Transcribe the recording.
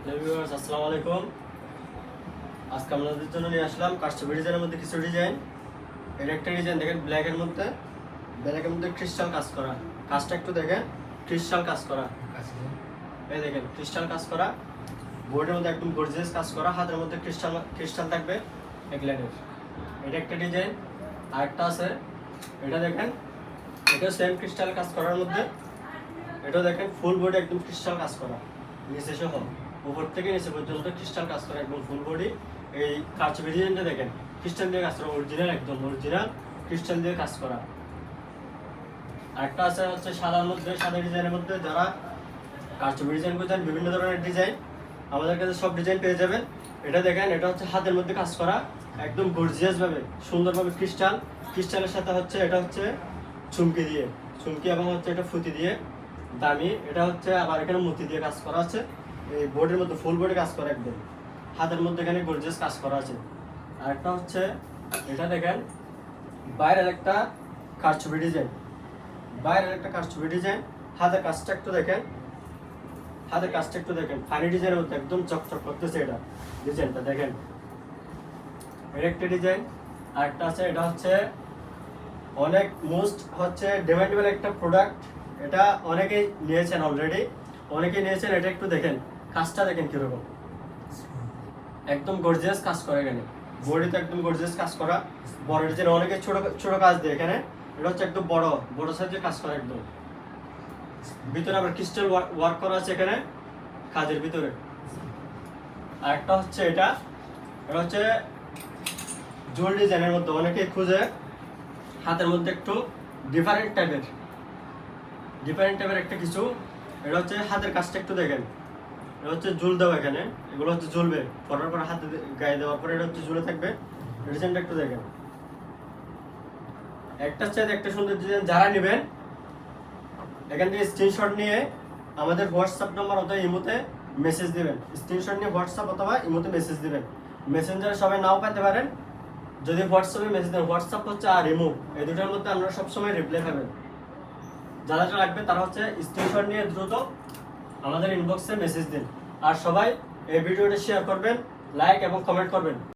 আসসালামু আলাইকুম। আজকে আপনাদের জন্য নিয়ে আসলাম কাস্টমার ডিজাইনের মধ্যে কিছু ডিজাইন। এর একটা ডিজাইন দেখেন ব্ল্যাকের মধ্যে ক্রিস্টাল কাজ করা। কাজটা একটু দেখেন, ক্রিস্টাল কাজ করা। এই দেখেন ক্রিস্টাল কাজ করা, বোর্ডের মধ্যে একদম গর্জিয়াস কাজ করা, হাতের মধ্যে ক্রিস্টাল থাকবে এগল্যান্ডের। এটা একটা ডিজাইন। আরেকটা আছে, এটা দেখেন, এটা সেম ক্রিস্টাল কাজ করার মধ্যে। এটা দেখেন ফুল বডি একদম ক্রিস্টাল কাজ করা, নিচে সহ উপর থেকে নিচে পর্যন্ত ক্রিস্টাল কাজ করা, একদম ফুল বডি। এই কারচুপি ডিজাইনটা দেখেন ক্রিস্টাল দিয়ে কাজ করা, অরিজিনাল, একদম অরিজিনাল ক্রিস্টাল দিয়ে কাজ করা। আরেকটা আছে হচ্ছে সাদার মধ্যে, সাদা ডিজাইনের মধ্যে। যারা কারচুপি ডিজাইন করছেন, বিভিন্ন ধরনের ডিজাইন আমাদের কাছে সব ডিজাইন পেয়ে যাবেন। এটা দেখেন, এটা হচ্ছে হাতের মধ্যে কাজ করা, একদম গর্জিয়াস ভাবে সুন্দরভাবে ক্রিস্টালের সাথে হচ্ছে এটা হচ্ছে চুমকি এবং হচ্ছে এটা ফুটি দিয়ে দামি। এটা হচ্ছে আবার এখানে মতি দিয়ে কাজ করা আছে। এই বোর্ডের মধ্যে ফুল বোর্ডে কাজ করা, একদম হাতের মধ্যে এখানে গর্জিয়াস কাজ করা আছে। আরেকটা হচ্ছে এটা দেখেন বাইরের একটা কারচুপি ডিজাইন, হাতের কাজটা একটু দেখেন, ফানি ডিজাইনের মধ্যে একদম চকচক করতেছে। এটা ডিজাইনটা দেখেন, এর একটা ডিজাইন। আরেকটা আছে, এটা হচ্ছে অনেক মোস্ট হচ্ছে ডিমান্ডেবল একটা প্রোডাক্ট। এটা অনেকেই নিয়েছেন অলরেডি, এটা একটু দেখেন, কাজটা দেখেন কিরকম, একদম গর্জিয়াস কাজ করে। এখানে বডিতে একদম গর্জিয়াস কাজ করা, বড় ডিজাইন। অনেকে ছোট ছোট কাজ দিয়ে, এখানে এটা হচ্ছে একদম বড় সাইজের কাজ করা একদম। ভিতরে আবার ক্রিস্টাল ওয়ার্ক করা আছে এখানে কাজের ভিতরে। আরেকটা হচ্ছে এটা হচ্ছে জুয়েল ডিজাইনের মধ্যে। অনেকে খুঁজে হাতের মধ্যে একটু ডিফারেন্ট টাইপের একটা কিছু। এটা হচ্ছে হাতের কাজটা একটু দেখেন, এটা হচ্ছে ঝুল দেওয়া, এখানে এগুলো হচ্ছে ঝুলবে, পরার পরে হাতে গায়ে দেওয়ার পরে এটা হচ্ছে ঝুলে থাকবে। ডিজাইনটা একটু দেখেন, একটা চাইতে একটা সুন্দর ডিজাইন। যারা নেবেন এখান থেকে স্ক্রিনশট নিয়ে আমাদের হোয়াটসঅ্যাপ নাম্বার অথবা ইমোতে মেসেজ দিবেন। স্ক্রিনশট নিয়ে হোয়াটসঅ্যাপ অথবা ইমোতে মেসেজ দিবেন। মেসেঞ্জারে সবাই নাও পেতে পারেন, যদি হোয়াটসঅ্যাপে মেসেজ দেন। হোয়াটসঅ্যাপ হচ্ছে আর ইমো, এই দুটোর মধ্যে আপনারা সবসময় রিপ্লাই পাবেন। যারা লাগবে তারা হচ্ছে স্ক্রিনশট নিয়ে দ্রুত আমাদের ইনবক্সে মেসেজ দিন। আর সবাই এই ভিডিওটা শেয়ার করবেন, লাইক এবং কমেন্ট করবেন।